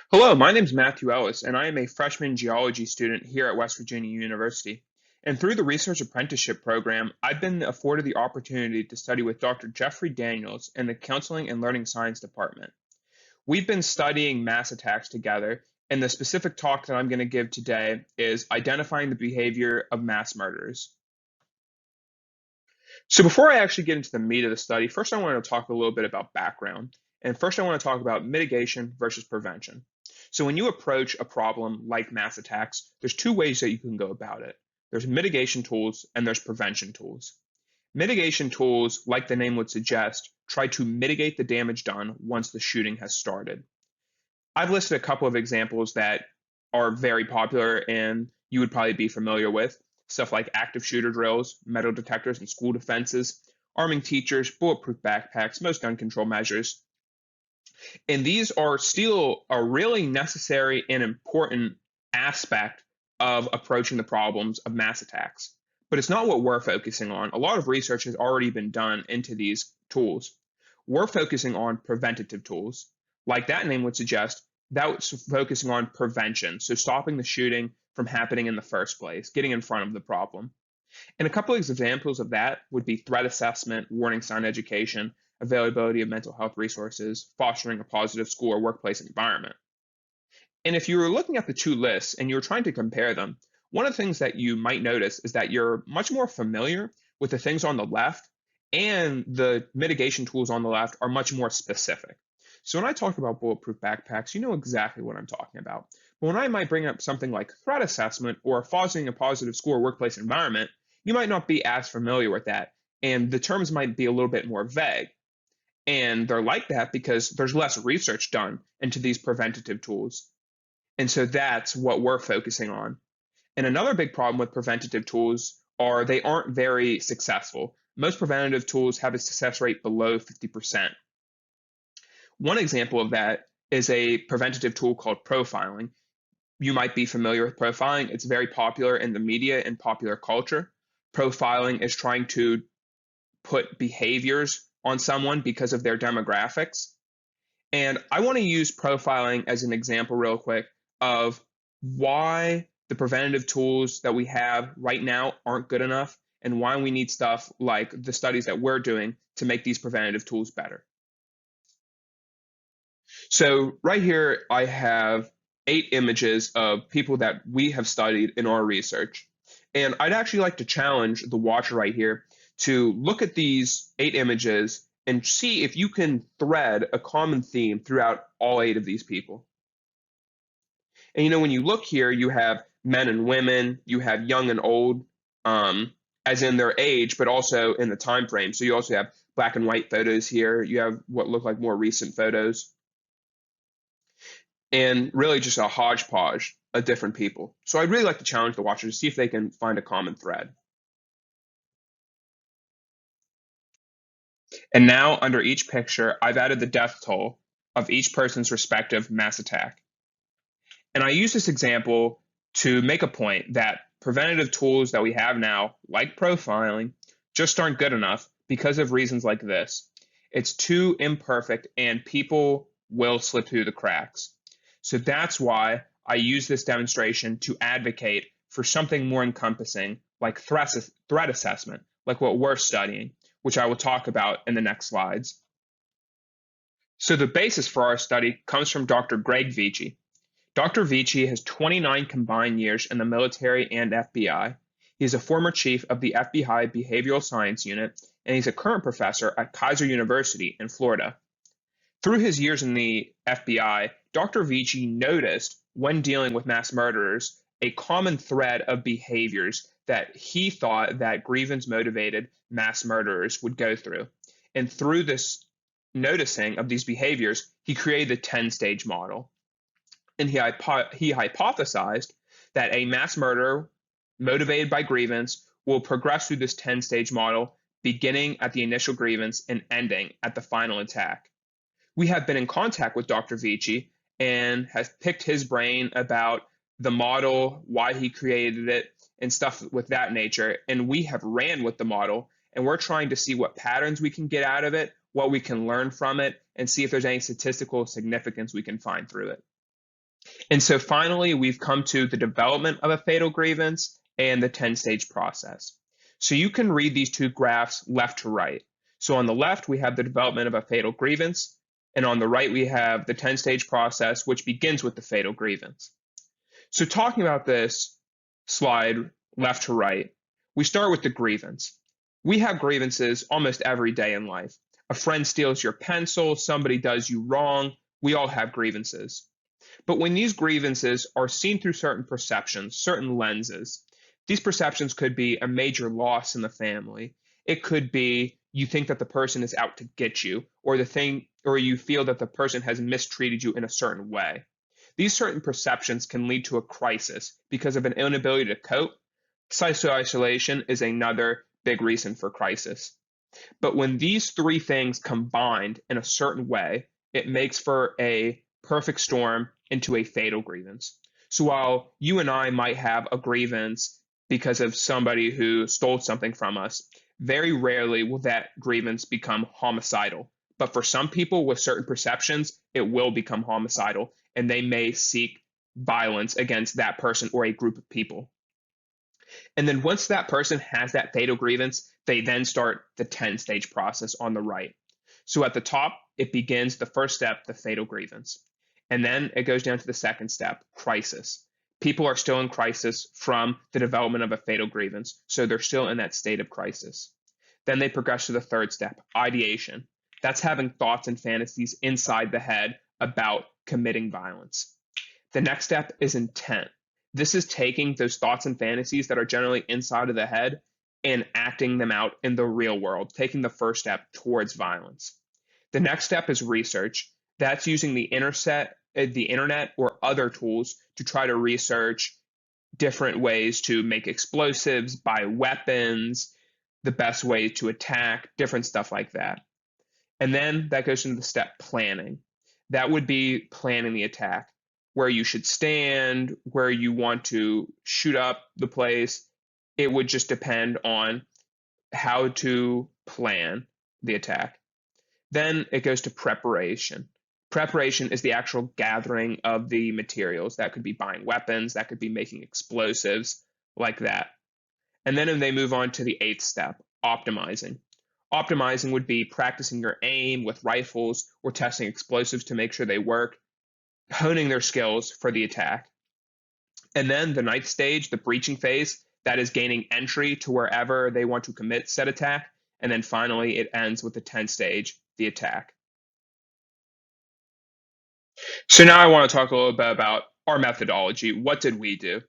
Hello, my name is Matthew Ellis, and I am a freshman geology student here at West Virginia University. And through the Research Apprenticeship Program, I've been afforded the opportunity to study with Dr. Jeffrey Daniels in the Counseling and Learning Science Department. We've been studying mass attacks together, and the specific talk that I'm going to give today is identifying the behavior of mass murderers. So before I actually get into the meat of the study, first I want to talk a little bit about background. And first I want to talk about mitigation versus prevention. So when you approach a problem like mass attacks, there's two ways that you can go about it. There's mitigation tools and there's prevention tools. Mitigation tools, like the name would suggest, try to mitigate the damage done once the shooting has started. I've listed a couple of examples that are very popular and you would probably be familiar with. Stuff like active shooter drills, metal detectors and school defenses, arming teachers, bulletproof backpacks, most gun control measures. And these are still a really necessary and important aspect of approaching the problems of mass attacks. But it's not what we're focusing on. A lot of research has already been done into these tools. We're focusing on preventative tools. Like that name would suggest, that's focusing on prevention. So stopping the shooting from happening in the first place, getting in front of the problem. And a couple of examples of that would be threat assessment, warning sign education, availability of mental health resources, fostering a positive school or workplace environment. And if you were looking at the two lists and you were trying to compare them, one of the things that you might notice is that you're much more familiar with the things on the left, and the mitigation tools on the left are much more specific. So when I talk about bulletproof backpacks, you know exactly what I'm talking about. But when I might bring up something like threat assessment or fostering a positive school or workplace environment, you might not be as familiar with that. And the terms might be a little bit more vague. And they're like that because there's less research done into these preventative tools. And so that's what we're focusing on. And another big problem with preventative tools are they aren't very successful. Most preventative tools have a success rate below 50%. One example of that is a preventative tool called profiling. You might be familiar with profiling. It's very popular in the media and popular culture. Profiling is trying to put behaviors on someone because of their demographics. And I want to use profiling as an example, real quick, of why the preventative tools that we have right now aren't good enough and why we need stuff like the studies that we're doing to make these preventative tools better. So, right here, I have 8 images of people that we have studied in our research. And I'd actually like to challenge the watcher right here to look at these 8 images and see if you can thread a common theme throughout all 8 of these people. And when you look here, you have men and women, you have young and old, as in their age, but also in the time frame. So you also have black and white photos here. You have what look like more recent photos, and really just a hodgepodge of different people. So I'd really like to challenge the watcher to see if they can find a common thread. And now, under each picture, I've added the death toll of each person's respective mass attack. And I use this example to make a point that preventative tools that we have now, like profiling, just aren't good enough because of reasons like this. It's too imperfect and people will slip through the cracks. So that's why I use this demonstration to advocate for something more encompassing like threat assessment, like what we're studying, which I will talk about in the next slides. So the basis for our study comes from Dr. Greg Veitch. Dr. Veitch has 29 combined years in the military and FBI. He's a former chief of the FBI Behavioral Science Unit, and he's a current professor at Kaiser University in Florida. Through his years in the FBI, Dr. Veitch noticed, when dealing with mass murderers, a common thread of behaviors that he thought that grievance-motivated mass murderers would go through. And through this noticing of these behaviors, he created the 10-stage model. And he hypothesized that a mass murderer motivated by grievance will progress through this 10-stage model, beginning at the initial grievance and ending at the final attack. We have been in contact with Dr. Veitch and have picked his brain about the model, why he created it, and stuff with that nature. And we have ran with the model, and we're trying to see what patterns we can get out of it, what we can learn from it, and see if there's any statistical significance we can find through it. And so finally, we've come to the development of a fatal grievance and the 10-stage process. So you can read these two graphs left to right. So on the left, we have the development of a fatal grievance, and on the right, we have the 10-stage process, which begins with the fatal grievance. So talking about this slide left to right, we start with the grievance. We have grievances almost every day in life. A friend steals your pencil, somebody does you wrong, we all have grievances. But when these grievances are seen through certain perceptions, certain lenses, these perceptions could be a major loss in the family. It could be you think that the person is out to get you, or you feel that the person has mistreated you in a certain way. These certain perceptions can lead to a crisis because of an inability to cope. Social isolation is another big reason for crisis. But when these three things combined in a certain way, it makes for a perfect storm into a fatal grievance. So while you and I might have a grievance because of somebody who stole something from us, very rarely will that grievance become homicidal. But for some people with certain perceptions, it will become homicidal, and they may seek violence against that person or a group of people. And then once that person has that fatal grievance, they then start the 10-stage process on the right. So at the top, it begins the first step, the fatal grievance. And then it goes down to the second step, crisis. People are still in crisis from the development of a fatal grievance, so they're still in that state of crisis. Then they progress to the third step, ideation. That's having thoughts and fantasies inside the head about committing violence. The next step is intent. This is taking those thoughts and fantasies that are generally inside of the head and acting them out in the real world, taking the first step towards violence. The next step is research. That's using the internet or other tools to try to research different ways to make explosives, buy weapons, the best way to attack, different stuff like that. And then that goes into the step planning. That would be planning the attack, where you should stand, where you want to shoot up the place. It would just depend on how to plan the attack. Then it goes to preparation. Preparation is the actual gathering of the materials. That could be buying weapons, that could be making explosives, like that. And then they move on to the eighth step, optimizing. Optimizing would be practicing your aim with rifles or testing explosives to make sure they work, honing their skills for the attack. And then the ninth stage, the breaching phase, that is gaining entry to wherever they want to commit said attack. And then finally, it ends with the 10th stage, the attack. So now I want to talk a little bit about our methodology. What did we do?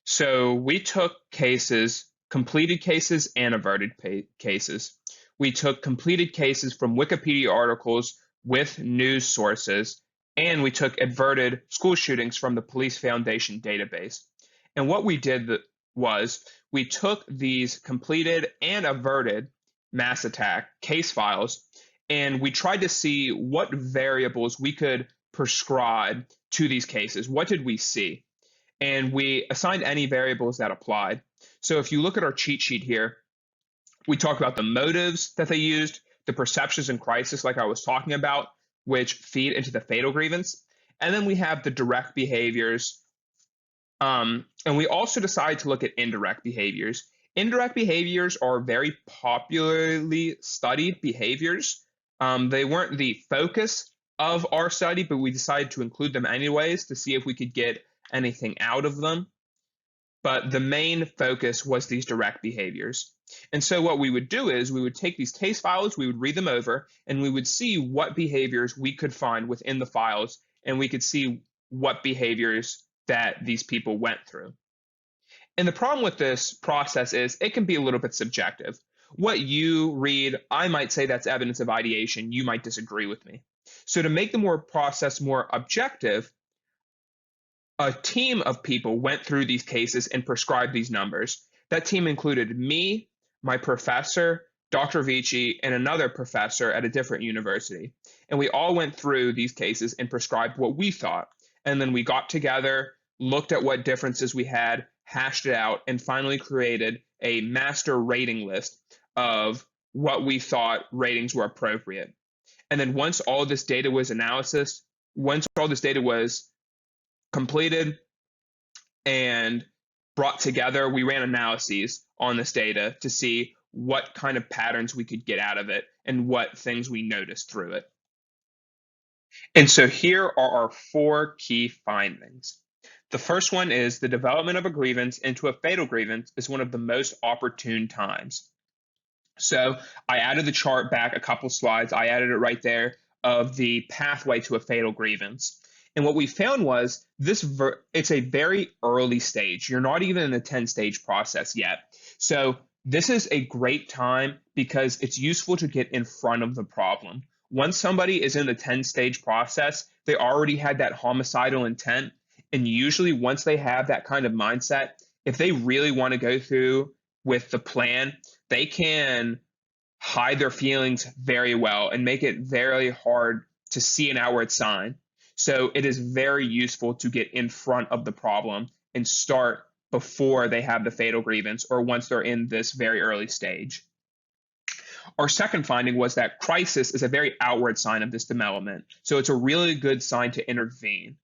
So we took cases, completed cases and averted cases. We took completed cases from Wikipedia articles with news sources, and we took averted school shootings from the Police Foundation database. And what we did was we took these completed and averted mass attack case files, and we tried to see what variables we could prescribe to these cases. What did we see? And we assigned any variables that applied. So if you look at our cheat sheet here, we talk about the motives that they used, the perceptions and crisis, like I was talking about, which feed into the fatal grievance. And then we have the direct behaviors. And we also decided to look at indirect behaviors. Indirect behaviors are very popularly studied behaviors. They weren't the focus of our study, but we decided to include them anyways to see if we could get anything out of them. But the main focus was these direct behaviors. And so what we would do is we would take these case files, we would read them over, and we would see what behaviors we could find within the files, and we could see what behaviors that these people went through. And the problem with this process is it can be a little bit subjective. What you read, I might say that's evidence of ideation. You might disagree with me. So to make the process more objective, a team of people went through these cases and prescribed these numbers. That team included me, my professor, Dr. Vici, and another professor at a different university. And we all went through these cases and prescribed what we thought. And then we got together, looked at what differences we had, hashed it out, and finally created a master rating list of what we thought ratings were appropriate. And then once all this data was completed and brought together, we ran analyses on this data to see what kind of patterns we could get out of it and what things we noticed through it. And so here are our 4 key findings. The first one is the development of a grievance into a fatal grievance is one of the most opportune times. So I added the chart back a couple slides. I added it right there of the pathway to a fatal grievance. And what we found was it's a very early stage. You're not even in the 10-stage process yet. So this is a great time because it's useful to get in front of the problem. Once somebody is in the 10-stage process, they already had that homicidal intent. And usually once they have that kind of mindset, if they really want to go through with the plan, they can hide their feelings very well and make it very hard to see an outward sign. So it is very useful to get in front of the problem and start before they have the fatal grievance or once they're in this very early stage. Our second finding was that crisis is a very outward sign of this development. So it's a really good sign to intervene.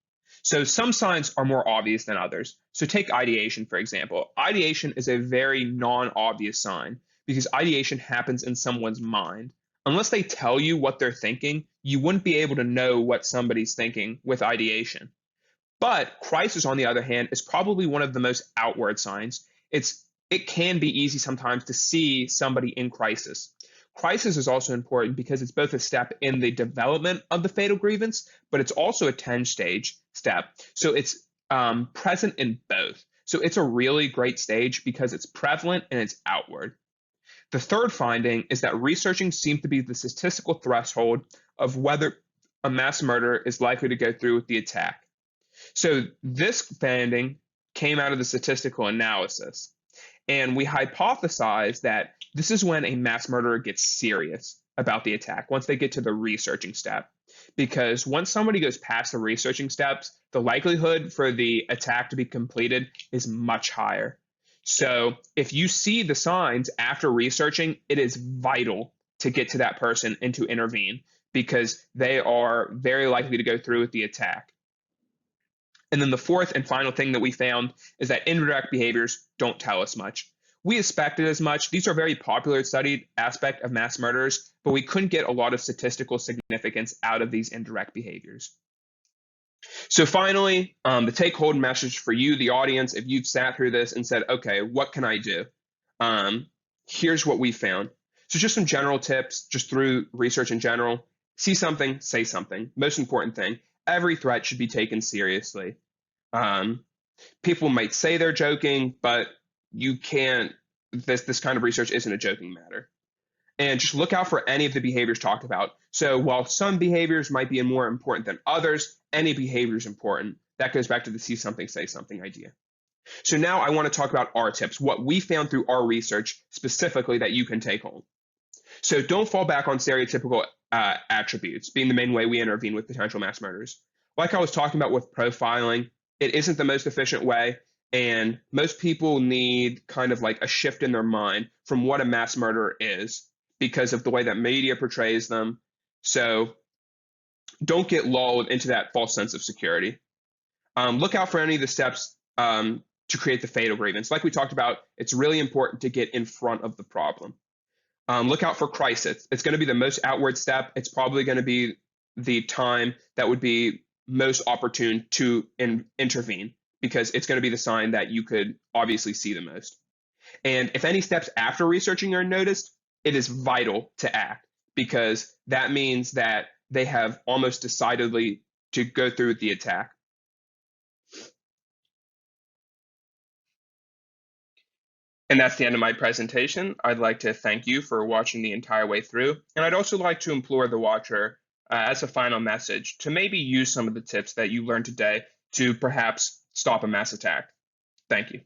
So some signs are more obvious than others. So take ideation, for example. Ideation is a very non-obvious sign because ideation happens in someone's mind. Unless they tell you what they're thinking, you wouldn't be able to know what somebody's thinking with ideation. But crisis, on the other hand, is probably one of the most outward signs. It can be easy sometimes to see somebody in crisis. Crisis is also important because it's both a step in the development of the fatal grievance, but it's also a 10-stage step. So it's present in both. So it's a really great stage because it's prevalent and it's outward. The third finding is that researching seems to be the statistical threshold of whether a mass murderer is likely to go through with the attack. So this finding came out of the statistical analysis. And we hypothesized that this is when a mass murderer gets serious about the attack, once they get to the researching step. Because once somebody goes past the researching steps, the likelihood for the attack to be completed is much higher. So if you see the signs after researching, it is vital to get to that person and to intervene because they are very likely to go through with the attack. And then the fourth and final thing that we found is that indirect behaviors don't tell us much. We expected as much. These are very popular studied aspect of mass murders, but we couldn't get a lot of statistical significance out of these indirect behaviors. So finally, the take-home message for you, the audience, if you've sat through this and said, okay, what can I do? Here's what we found. So just some general tips, just through research in general. See something, say something. Most important thing, every threat should be taken seriously. People might say they're joking, but you can't, this kind of research isn't a joking matter. And just look out for any of the behaviors talked about. So while some behaviors might be more important than others, any behavior is important. That goes back to the see something, say something idea. So now I want to talk about our tips, what we found through our research specifically that you can take home. So don't fall back on stereotypical attributes, being the main way we intervene with potential mass murders. Like I was talking about with profiling, it isn't the most efficient way. And most people need kind of like a shift in their mind from what a mass murderer is because of the way that media portrays them. So don't get lulled into that false sense of security. Look out for any of the steps to create the fatal grievance. Like we talked about, it's really important to get in front of the problem. Look out for crisis. It's going to be the most outward step. It's probably going to be the time that would be most opportune to intervene because it's going to be the sign that you could obviously see the most. And if any steps after researching are noticed, it is vital to act because that means that they have almost decidedly to go through with the attack. And that's the end of my presentation. I'd like to thank you for watching the entire way through. And I'd also like to implore the watcher as a final message to maybe use some of the tips that you learned today to perhaps stop a mass attack. Thank you.